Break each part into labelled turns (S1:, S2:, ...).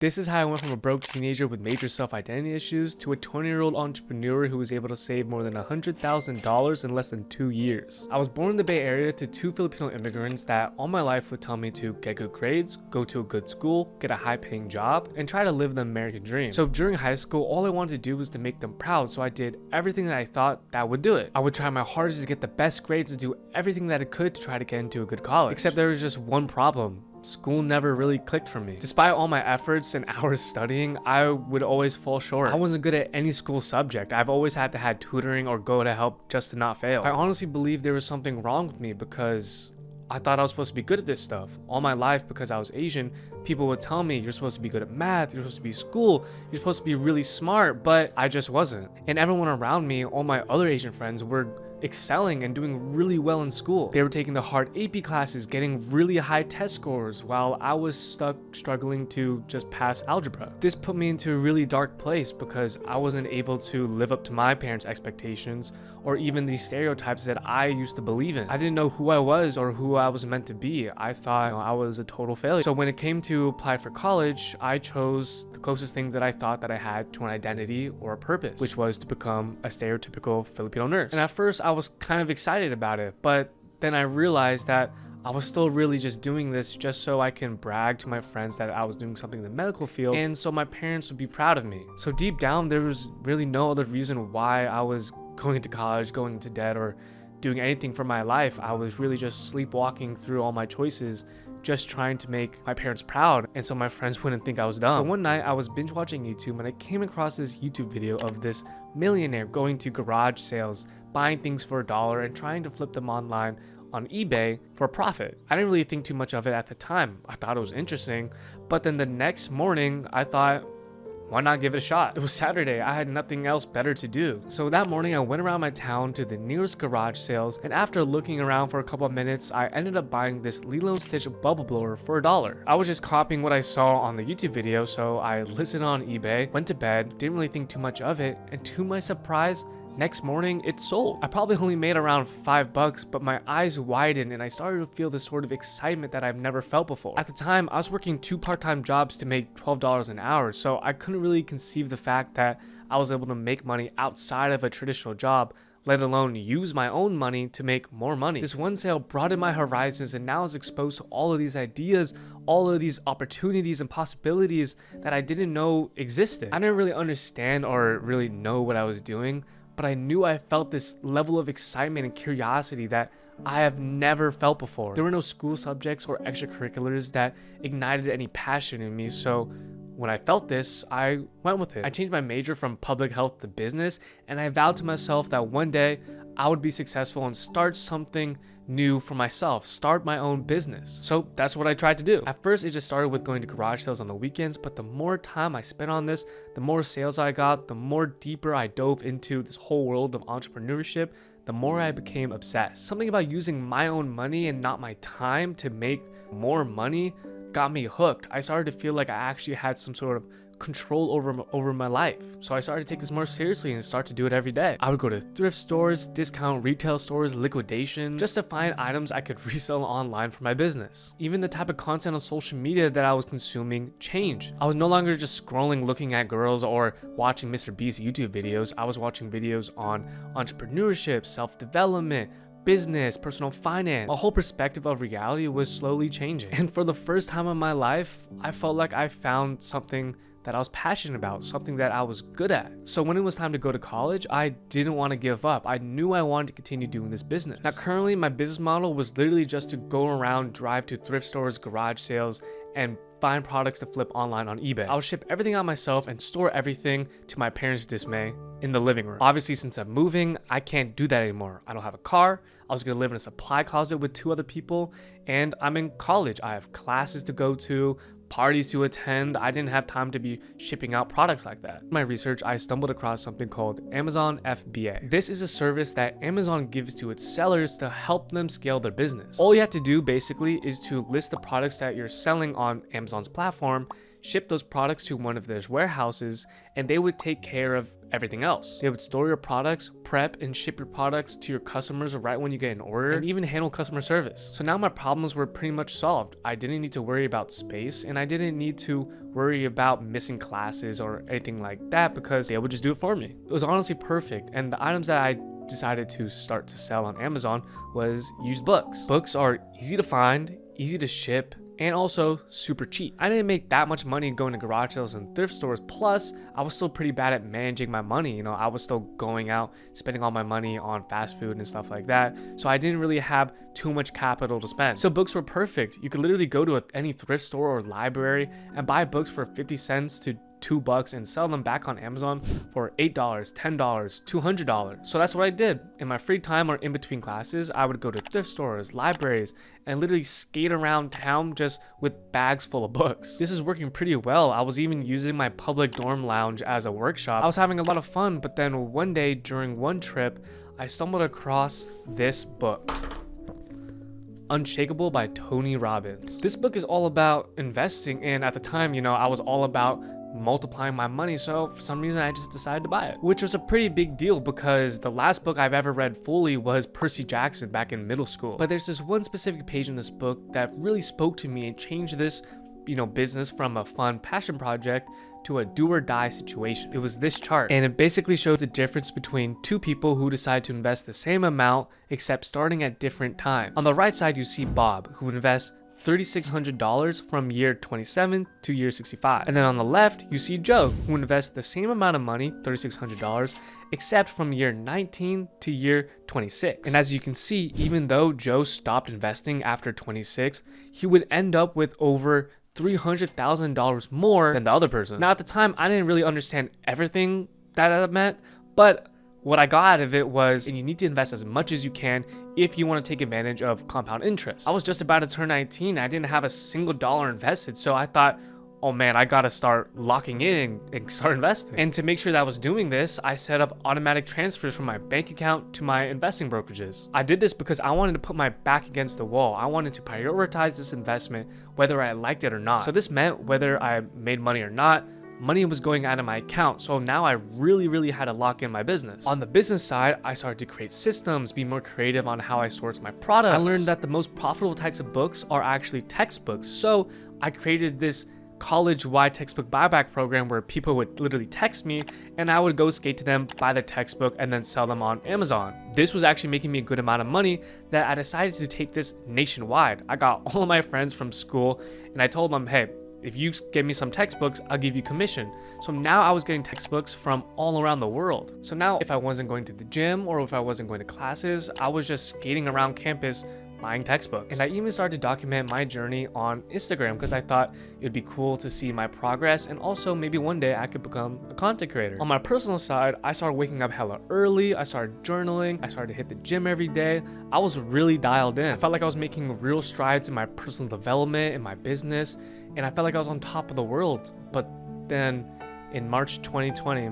S1: This is how I went from a broke teenager with major self-identity issues to a 20-year-old entrepreneur who was able to save more than $100,000 in less than 2 years. I was born in the Bay Area to two Filipino immigrants that all my life would tell me to get good grades, go to a good school, get a high-paying job, and try to live the American dream. So during high school, all I wanted to do was to make them proud, so I did everything that I thought that would do it. I would try my hardest to get the best grades and do everything that I could to try to get into a good college. Except there was just one problem. School never really clicked for me. Despite all my efforts and hours studying, I would always fall short. I wasn't good at any school subject. I've always had to have tutoring or go to help just to not fail. I honestly believe there was something wrong with me because I thought I was supposed to be good at this stuff. All my life, because I was Asian, people would tell me, you're supposed to be good at math, you're supposed to be school, you're supposed to be really smart, but I just wasn't. And everyone around me, all my other Asian friends, were excelling and doing really well in school. They were taking the hard AP classes, getting really high test scores, while I was stuck struggling to just pass algebra. This put me into a really dark place because I wasn't able to live up to my parents' expectations or even these stereotypes that I used to believe in. I didn't know who I was or who I was meant to be. I thought I was a total failure. So when it came to apply for college, I chose the closest thing that I thought that I had to an identity or a purpose, which was to become a stereotypical Filipino nurse. And at first I was kind of excited about it, but then I realized that I was still really just doing this just so I can brag to my friends that I was doing something in the medical field, and so my parents would be proud of me. So deep down, there was really no other reason why I was going into college, going into debt, or doing anything for my life. I was really just sleepwalking through all my choices, just trying to make my parents proud, and so my friends wouldn't think I was dumb. But one night I was binge watching YouTube and I came across this YouTube video of this millionaire going to garage sales, buying things for $1 and trying to flip them online on eBay for a profit. I didn't really think too much of it at the time. I thought it was interesting, but then the next morning I thought, why not give it a shot? It was Saturday, I had nothing else better to do. So that morning I went around my town to the nearest garage sales, and after looking around for a couple of minutes, I ended up buying this Lilo & Stitch bubble blower for $1. I was just copying what I saw on the YouTube video, so I listed it on eBay, went to bed, didn't really think too much of it, and to my surprise, next morning, it sold. I probably only made around $5, but my eyes widened and I started to feel this sort of excitement that I've never felt before. At the time, I was working 2 part-time jobs to make $12 an hour, so I couldn't really conceive the fact that I was able to make money outside of a traditional job, let alone use my own money to make more money. This one sale broadened my horizons, and now I was exposed to all of these ideas, all of these opportunities and possibilities that I didn't know existed. I didn't really understand or really know what I was doing, but I knew I felt this level of excitement and curiosity that I have never felt before. There were no school subjects or extracurriculars that ignited any passion in me, so when I felt this, I went with it. I changed my major from public health to business, and I vowed to myself that one day I would be successful and start something new for myself, start my own business. So that's what I tried to do. At first, it just started with going to garage sales on the weekends, but the more time I spent on this, the more sales I got, the more deeper I dove into this whole world of entrepreneurship, the more I became obsessed. Something about using my own money and not my time to make more money got me hooked. I started to feel like I actually had some sort of control over my life. So I started to take this more seriously and start to do it every day. I would go to thrift stores, discount retail stores, liquidation, just to find items I could resell online for my business. Even the type of content on social media that I was consuming changed. I was no longer just scrolling looking at girls or watching Mr. Beast YouTube videos. I was watching videos on entrepreneurship, self-development, business, personal finance. My whole perspective of reality was slowly changing. And for the first time in my life, I felt like I found something that I was passionate about, something that I was good at. So when it was time to go to college, I didn't want to give up. I knew I wanted to continue doing this business. Now currently, my business model was literally just to go around, drive to thrift stores, garage sales, and find products to flip online on eBay. I'll ship everything out myself and store everything, to my parents' dismay, in the living room. Obviously, since I'm moving, I can't do that anymore. I don't have a car. I was gonna live in a supply closet with 2 other people, and I'm in college. I have classes to go to, parties to attend. I didn't have time to be shipping out products like that. In my research, I stumbled across something called Amazon FBA. This is a service that Amazon gives to its sellers to help them scale their business. All you have to do basically is to list the products that you're selling on Amazon's platform, ship those products to one of their warehouses, and they would take care of everything else. They would store your products, prep and ship your products to your customers right when you get an order, and even handle customer service. So now my problems were pretty much solved. I didn't need to worry about space, and I didn't need to worry about missing classes or anything like that because they would just do it for me. It was honestly perfect, and the items that I decided to start to sell on Amazon was used books. Books are easy to find, easy to ship, and also super cheap. I didn't make that much money going to garage sales and thrift stores. Plus, I was still pretty bad at managing my money. You know, I was still going out, spending all my money on fast food and stuff like that. So I didn't really have too much capital to spend. So books were perfect. You could literally go to any thrift store or library and buy books for 50 cents to $2 and sell them back on Amazon for $8, $10, $200. So that's what I did. In my free time or in between classes, I would go to thrift stores, libraries, and literally skate around town just with bags full of books. This is working pretty well. I was even using my public dorm lounge as a workshop. I was having a lot of fun, but then one day during one trip, I stumbled across this book. Unshakable by Tony Robbins. This book is all about investing, and at the time, you know, I was all about multiplying my money, so for some reason I just decided to buy it, which was a pretty big deal because the last book I've ever read fully was Percy Jackson back in middle school. But there's this one specific page in this book that really spoke to me and changed this, you know, business from a fun passion project to a do or die situation. It was this chart, and it basically shows the difference between two people who decide to invest the same amount except starting at different times. On the right side, you see Bob, who invests $3,600 from year 27 to year 65. And then on the left, you see Joe, who invests the same amount of money, $3,600, except from year 19 to year 26. And as you can see, even though Joe stopped investing after 26, he would end up with over $300,000 more than the other person. Now at the time, I didn't really understand everything that meant, but what I got out of it was, and you need to invest as much as you can if you want to take advantage of compound interest. I was just about to turn 19. I didn't have a single dollar invested. So I thought, oh man, I got to start locking in and start investing. And to make sure that I was doing this, I set up automatic transfers from my bank account to my investing brokerages. I did this because I wanted to put my back against the wall. I wanted to prioritize this investment, whether I liked it or not. So this meant whether I made money or not, money was going out of my account, so now I really had to lock in my business. On the business side, I started to create systems, be more creative on how I source my products. I learned that the most profitable types of books are actually textbooks, so I created this college-wide textbook buyback program where people would literally text me and I would go skate to them, buy their textbook, and then sell them on Amazon. This was actually making me a good amount of money that I decided to take this nationwide. I got all of my friends from school and I told them, hey, if you give me some textbooks, I'll give you commission. So now I was getting textbooks from all around the world. So now if I wasn't going to the gym or if I wasn't going to classes, I was just skating around campus buying textbooks. And I even started to document my journey on Instagram because I thought it'd be cool to see my progress, and also maybe one day I could become a content creator. On my personal side, I started waking up hella early, I started journaling, I started to hit the gym every day. I was really dialed in. I felt like I was making real strides in my personal development, in my business, and I felt like I was on top of the world. But then in March 2020,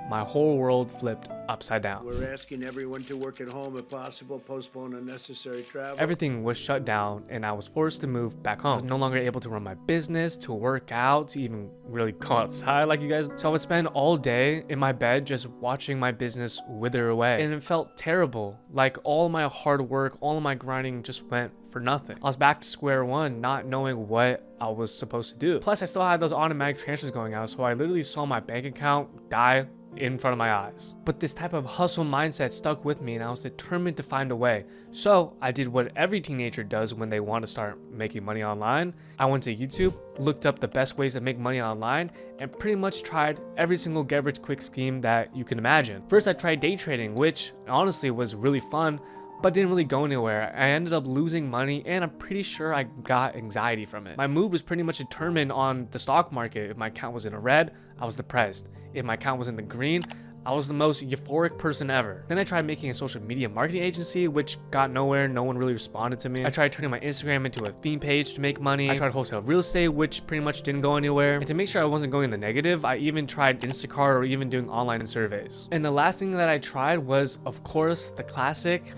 S1: my whole world flipped upside down.
S2: We're asking everyone to work at home if possible, postpone unnecessary travel.
S1: Everything was shut down and I was forced to move back home. I was no longer able to run my business, to work out, to even really go outside like you guys. So I would spend all day in my bed just watching my business wither away. And it felt terrible. Like all my hard work, all of my grinding just went for nothing. I was back to square one, not knowing what I was supposed to do. Plus I still had those automatic transfers going out, so I literally saw my bank account die in front of my eyes. But this type of hustle mindset stuck with me and I was determined to find a way. So I did what every teenager does when they want to start making money online. I went to YouTube, looked up the best ways to make money online, and pretty much tried every single get rich quick scheme that you can imagine. First, I tried day trading, which honestly was really fun, but didn't really go anywhere. I ended up losing money and I'm pretty sure I got anxiety from it. My mood was pretty much determined on the stock market. If my account was in a red, I was depressed. If my account was in the green, I was the most euphoric person ever. Then I tried making a social media marketing agency, which got nowhere. No one really responded to me. I tried turning my Instagram into a theme page to make money. I tried wholesale real estate, which pretty much didn't go anywhere. And to make sure I wasn't going in the negative, I even tried Instacart or even doing online surveys. And the last thing that I tried was, of course, the classic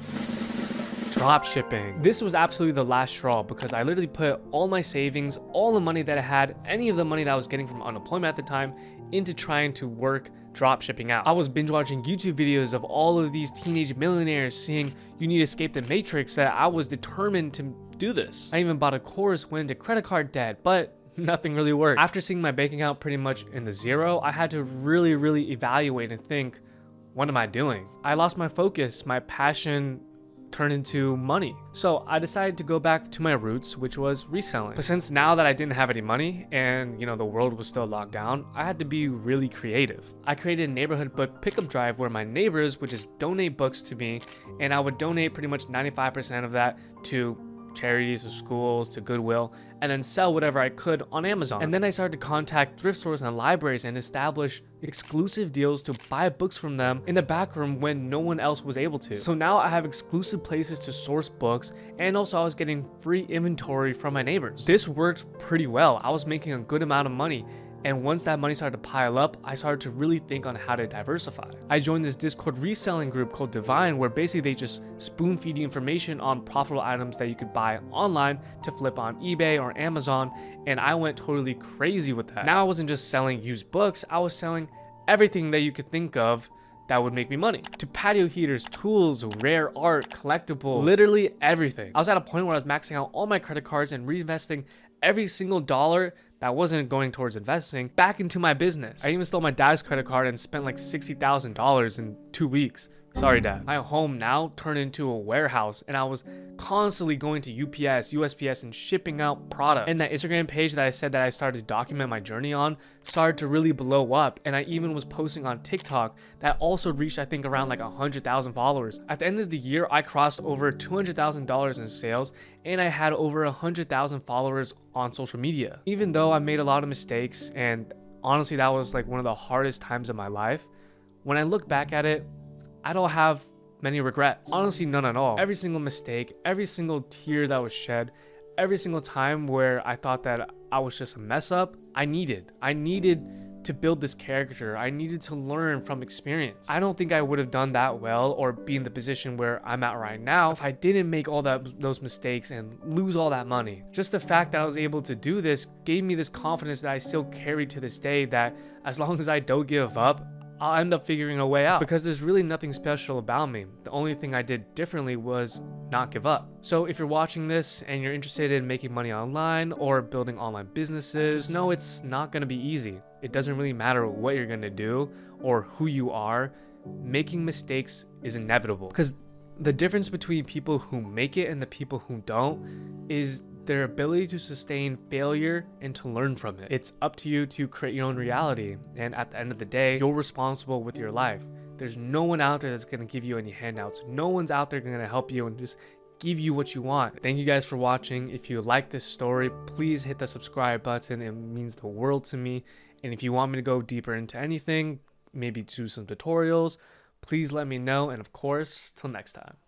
S1: drop shipping. This was absolutely the last straw because I literally put all my savings, all the money that I had, any of the money that I was getting from unemployment at the time, into trying to work drop shipping out. I was binge watching YouTube videos of all of these teenage millionaires saying you need to escape the matrix, that I was determined to do this. I even bought a course, went into credit card debt, but nothing really worked. After seeing my bank account pretty much in the zero, I had to really evaluate and think, what am I doing? I lost my focus, my passion turned into money. So I decided to go back to my roots, which was reselling. But since now that I didn't have any money and the world was still locked down, I had to be really creative. I created a neighborhood book pickup drive where my neighbors would just donate books to me, and I would donate pretty much 95% of that to charities, to schools, to Goodwill, and then sell whatever I could on Amazon. And then I started to contact thrift stores and libraries and establish exclusive deals to buy books from them in the back room when no one else was able to. So now I have exclusive places to source books, and also I was getting free inventory from my neighbors. This worked pretty well. I was making a good amount of money. And once that money started to pile up, I started to really think on how to diversify. I joined this Discord reselling group called Divine, where basically they just spoon feed you information on profitable items that you could buy online to flip on eBay or Amazon. And I went totally crazy with that. Now I wasn't just selling used books, I was selling everything that you could think of that would make me money. To patio heaters, tools, rare art, collectibles, literally everything. I was at a point where I was maxing out all my credit cards and reinvesting every single dollar that wasn't going towards investing back into my business. I even stole my dad's credit card and spent like $60,000 in 2 weeks. Sorry, Dad. My home now turned into a warehouse, and I was constantly going to UPS, USPS, and shipping out products. And that Instagram page that I said that I started to document my journey on started to really blow up. And I even was posting on TikTok that also reached, I think, around like 100,000 followers. At the end of the year, I crossed over $200,000 in sales, and I had over 100,000 followers on social media. Even though I made a lot of mistakes, and honestly, that was like one of the hardest times of my life, when I look back at it, I don't have many regrets. Honestly, none at all. Every single mistake, every single tear that was shed, every single time where I thought that I was just a mess up, I needed to build this character. I needed to learn from experience. I don't think I would have done that well or be in the position where I'm at right now if I didn't make all those mistakes and lose all that money. Just the fact that I was able to do this gave me this confidence that I still carry to this day, that as long as I don't give up, I'll end up figuring a way out, because there's really nothing special about me. The only thing I did differently was not give up. So if you're watching this and you're interested in making money online or building online businesses, just know it's not going to be easy. It doesn't really matter what you're going to do or who you are. Making mistakes is inevitable, because the difference between people who make it and the people who don't is their ability to sustain failure and to learn from it. It's up to you to create your own reality, and at the end of the day, you're responsible with your life. There's no one out there that's going to give you any handouts. No one's out there going to help you and just give you what you want. Thank you guys for watching. If you like this story, please hit the subscribe button. It means the world to me. And if you want me to go deeper into anything, maybe do some tutorials, please let me know. And of course, till next time.